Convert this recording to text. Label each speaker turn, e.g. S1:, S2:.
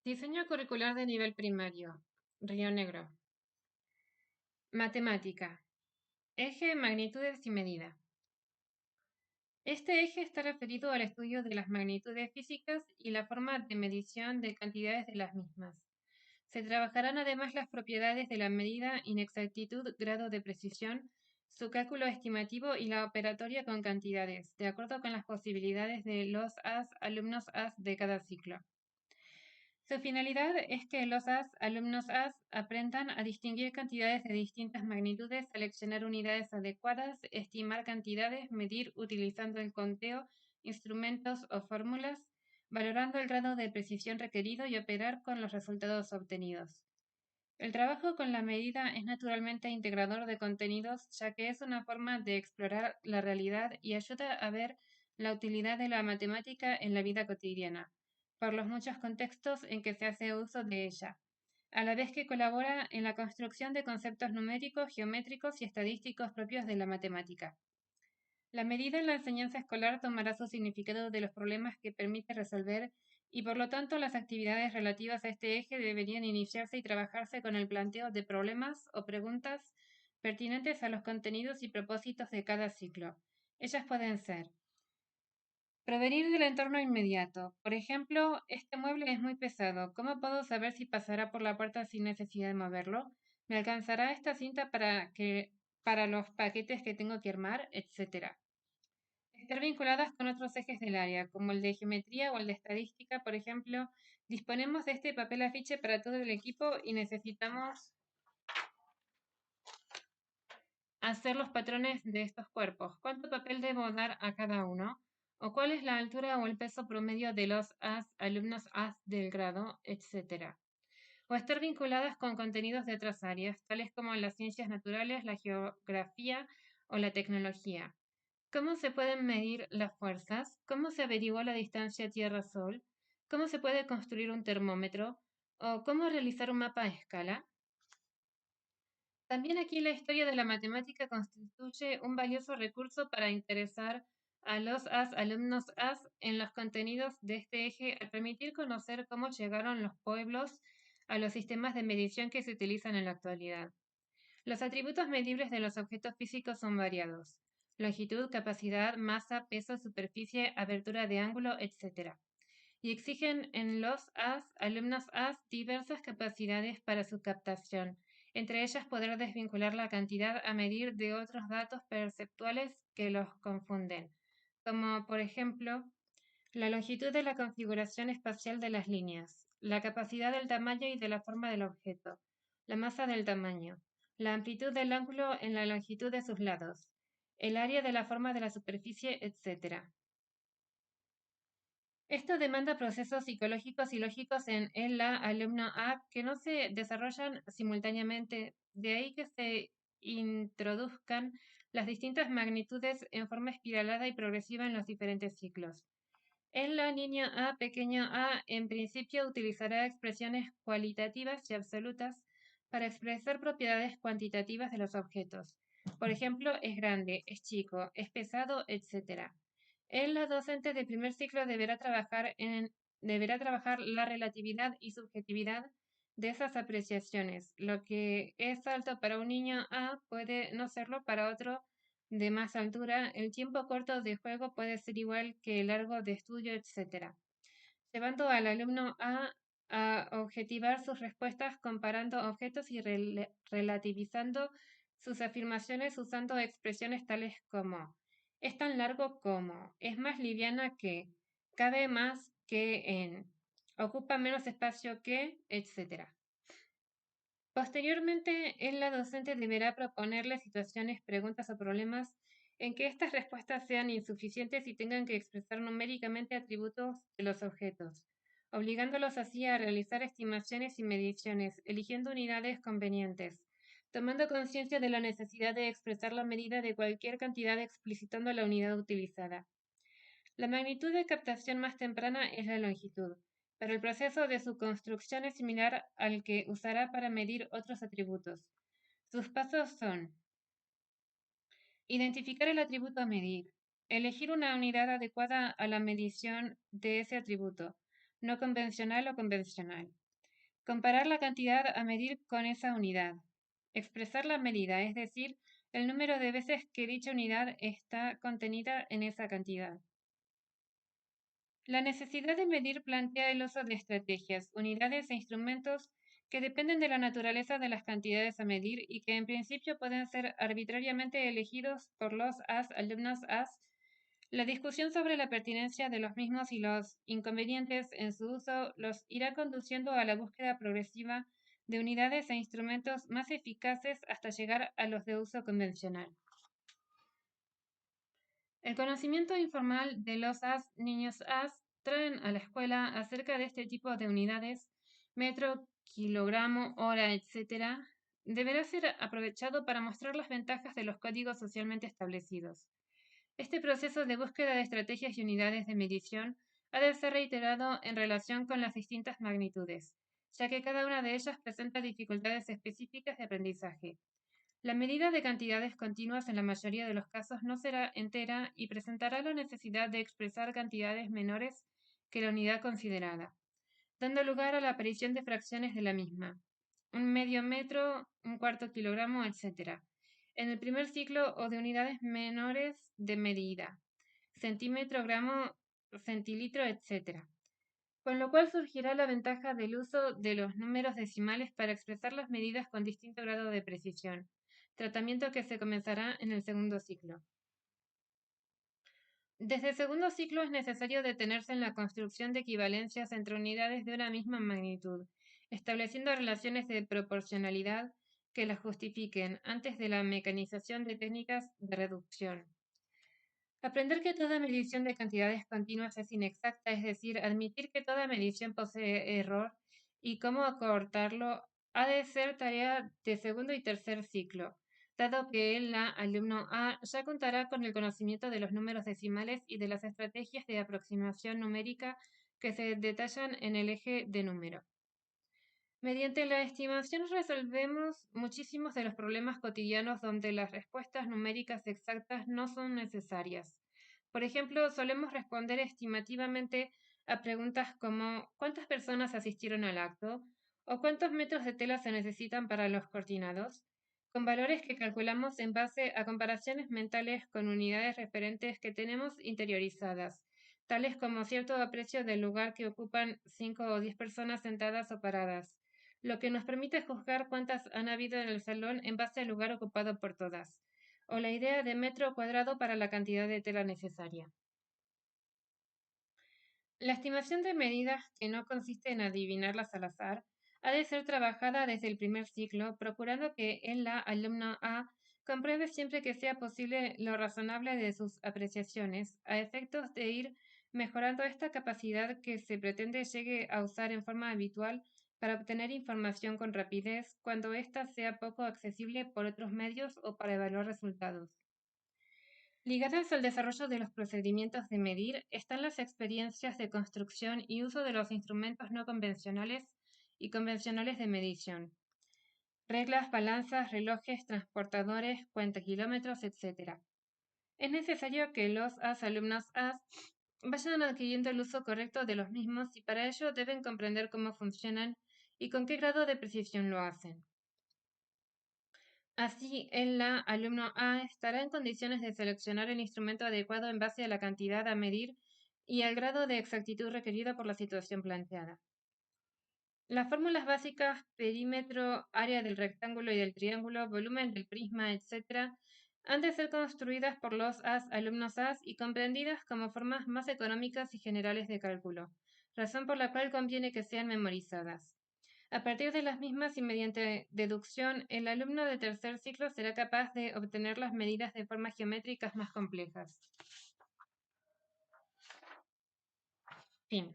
S1: Diseño curricular de nivel primario. Río Negro. Matemática. Eje, magnitudes y medida. Este eje está referido al estudio de las magnitudes físicas y la forma de medición de cantidades de las mismas. Se trabajarán además las propiedades de la medida, inexactitud, grado de precisión, su cálculo estimativo y la operatoria con cantidades, de acuerdo con las posibilidades de los alumnos AS de cada ciclo. Su finalidad es que los alumnos AS aprendan a distinguir cantidades de distintas magnitudes, seleccionar unidades adecuadas, estimar cantidades, medir utilizando el conteo, instrumentos o fórmulas, valorando el grado de precisión requerido y operar con los resultados obtenidos. El trabajo con la medida es naturalmente integrador de contenidos, ya que es una forma de explorar la realidad y ayuda a ver la utilidad de la matemática en la vida cotidiana, por los muchos contextos en que se hace uso de ella, a la vez que colabora en la construcción de conceptos numéricos, geométricos y estadísticos propios de la matemática. La medida en la enseñanza escolar tomará su significado de los problemas que permite resolver y por lo tanto las actividades relativas a este eje deberían iniciarse y trabajarse con el planteo de problemas o preguntas pertinentes a los contenidos y propósitos de cada ciclo. Ellas pueden ser: provenir del entorno inmediato. Por ejemplo, este mueble es muy pesado. ¿Cómo puedo saber si pasará por la puerta sin necesidad de moverlo? ¿Me alcanzará esta cinta para los paquetes que tengo que armar? Etcétera. Estar vinculadas con otros ejes del área, como el de geometría o el de estadística, por ejemplo. Disponemos de este papel afiche para todo el equipo y necesitamos hacer los patrones de estos cuerpos. ¿Cuánto papel debo dar a cada uno? ¿O cuál es la altura o el peso promedio de los alumnos AS del grado, etcétera? O estar vinculadas con contenidos de otras áreas, tales como las ciencias naturales, la geografía o la tecnología. ¿Cómo se pueden medir las fuerzas? ¿Cómo se averigua la distancia Tierra-Sol? ¿Cómo se puede construir un termómetro? ¿O cómo realizar un mapa a escala? También aquí la historia de la matemática constituye un valioso recurso para interesar a los alumnos en los contenidos de este eje al permitir conocer cómo llegaron los pueblos a los sistemas de medición que se utilizan en la actualidad. Los atributos medibles de los objetos físicos son variados: longitud, capacidad, masa, peso, superficie, abertura de ángulo, etc. Y exigen en los alumnos diversas capacidades para su captación, entre ellas poder desvincular la cantidad a medir de otros datos perceptuales que los confunden, como por ejemplo la longitud de la configuración espacial de las líneas, la capacidad del tamaño y de la forma del objeto, la masa del tamaño, la amplitud del ángulo en la longitud de sus lados, el área de la forma de la superficie, etc. Esto demanda procesos psicológicos y lógicos en la alumno A que no se desarrollan simultáneamente, de ahí que se introduzcan las distintas magnitudes en forma espiralada y progresiva en los diferentes ciclos. En la niña A pequeño a, en principio, utilizará expresiones cualitativas y absolutas para expresar propiedades cuantitativas de los objetos. Por ejemplo, es grande, es chico, es pesado, etc. La docente de primer ciclo deberá trabajar la relatividad y subjetividad de esas apreciaciones. Lo que es alto para un niño A puede no serlo para otro de más altura. El tiempo corto de juego puede ser igual que el largo de estudio, etc., llevando al alumno a objetivar sus respuestas comparando objetos y relativizando sus afirmaciones usando expresiones tales como: es tan largo como, es más liviana que, cabe más que en, ocupa menos espacio que, etc. Posteriormente, la docente deberá proponerle situaciones, preguntas o problemas en que estas respuestas sean insuficientes y tengan que expresar numéricamente atributos de los objetos, obligándolos así a realizar estimaciones y mediciones, eligiendo unidades convenientes, tomando conciencia de la necesidad de expresar la medida de cualquier cantidad explicitando la unidad utilizada. La magnitud de captación más temprana es la longitud, pero el proceso de su construcción es similar al que usará para medir otros atributos. Sus pasos son: identificar el atributo a medir, elegir una unidad adecuada a la medición de ese atributo, no convencional o convencional. Comparar la cantidad a medir con esa unidad. Expresar la medida, es decir, el número de veces que dicha unidad está contenida en esa cantidad. La necesidad de medir plantea el uso de estrategias, unidades e instrumentos que dependen de la naturaleza de las cantidades a medir y que en principio pueden ser arbitrariamente elegidos por los alumnos AS. La discusión sobre la pertinencia de los mismos y los inconvenientes en su uso los irá conduciendo a la búsqueda progresiva de unidades e instrumentos más eficaces hasta llegar a los de uso convencional. El conocimiento informal de los niños traen a la escuela acerca de este tipo de unidades, metro, kilogramo, hora, etc., deberá ser aprovechado para mostrar las ventajas de los códigos socialmente establecidos. Este proceso de búsqueda de estrategias y unidades de medición ha de ser reiterado en relación con las distintas magnitudes, ya que cada una de ellas presenta dificultades específicas de aprendizaje. La medida de cantidades continuas en la mayoría de los casos no será entera y presentará la necesidad de expresar cantidades menores que la unidad considerada, dando lugar a la aparición de fracciones de la misma, un medio metro, un cuarto kilogramo, etc., en el primer ciclo o de unidades menores de medida, centímetro, gramo, centilitro, etc., con lo cual surgirá la ventaja del uso de los números decimales para expresar las medidas con distinto grado de precisión, tratamiento que se comenzará en el segundo ciclo. Desde el segundo ciclo es necesario detenerse en la construcción de equivalencias entre unidades de una misma magnitud, estableciendo relaciones de proporcionalidad que las justifiquen antes de la mecanización de técnicas de reducción. Aprender que toda medición de cantidades continuas es inexacta, es decir, admitir que toda medición posee error y cómo acortarlo, ha de ser tarea de segundo y tercer ciclo, dado que la alumno A ya contará con el conocimiento de los números decimales y de las estrategias de aproximación numérica que se detallan en el eje de número. Mediante la estimación resolvemos muchísimos de los problemas cotidianos donde las respuestas numéricas exactas no son necesarias. Por ejemplo, solemos responder estimativamente a preguntas como ¿cuántas personas asistieron al acto? ¿O cuántos metros de tela se necesitan para los cortinados? Con valores que calculamos en base a comparaciones mentales con unidades referentes que tenemos interiorizadas, tales como cierto aprecio del lugar que ocupan 5 o 10 personas sentadas o paradas, lo que nos permite juzgar cuántas han habido en el salón en base al lugar ocupado por todas, o la idea de metro cuadrado para la cantidad de tela necesaria. La estimación de medidas, que no consiste en adivinarlas al azar, ha de ser trabajada desde el primer ciclo, procurando que la alumna A compruebe siempre que sea posible lo razonable de sus apreciaciones, a efectos de ir mejorando esta capacidad que se pretende llegue a usar en forma habitual para obtener información con rapidez cuando ésta sea poco accesible por otros medios o para evaluar resultados. Ligadas al desarrollo de los procedimientos de medir están las experiencias de construcción y uso de los instrumentos no convencionales y convencionales de medición, reglas, balanzas, relojes, transportadores, cuentakilómetros, etc. Es necesario que los alumnos vayan adquiriendo el uso correcto de los mismos y para ello deben comprender cómo funcionan y con qué grado de precisión lo hacen. Así, el alumno A estará en condiciones de seleccionar el instrumento adecuado en base a la cantidad a medir y al grado de exactitud requerido por la situación planteada. Las fórmulas básicas, perímetro, área del rectángulo y del triángulo, volumen del prisma, etc., han de ser construidas por los alumnos y comprendidas como formas más económicas y generales de cálculo, razón por la cual conviene que sean memorizadas. A partir de las mismas y mediante deducción, el alumno de tercer ciclo será capaz de obtener las medidas de formas geométricas más complejas. Fin.